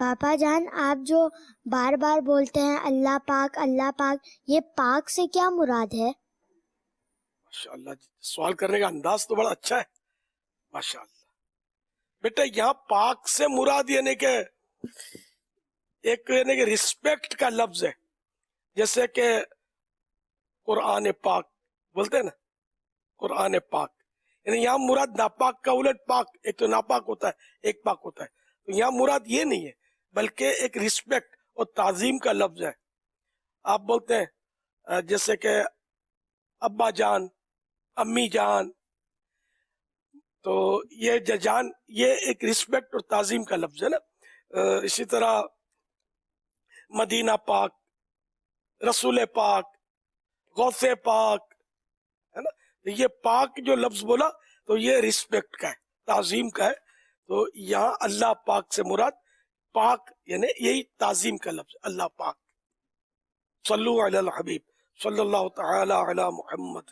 پاپا جان آپ جو بار بار بولتے ہیں اللہ پاک، یہ پاک سے کیا مراد ہے؟ ماشاءاللہ، سوال کرنے کا انداز تو بڑا اچھا ہے، ماشاءاللہ۔ بیٹا یہاں پاک سے مراد یعنی کہ ایک یعنی کہ رسپیکٹ کا لفظ ہے، جیسے کہ قرآن پاک بولتے ہیں نا، قرآن پاک یعنی یہاں مراد ناپاک کا الٹ پاک، ایک تو ناپاک ہوتا ہے ایک پاک ہوتا ہے، تو یہاں مراد یہ نہیں ہے بلکہ ایک رسپیکٹ اور تعظیم کا لفظ ہے۔ آپ بولتے ہیں جیسے کہ ابا جان، امی جان، تو یہ جان یہ ایک رسپیکٹ اور تعظیم کا لفظ ہے نا۔ اسی طرح مدینہ پاک، رسول پاک، غوث پاک، ہے نا، یہ پاک جو لفظ بولا تو یہ رسپیکٹ کا ہے، تعظیم کا ہے۔ تو یہاں اللہ پاک سے مراد پاک یعنی یہی تعظیم کا لفظ اللہ پاک۔ صلو علی الحبیب صلی اللہ تعالی علی محمد۔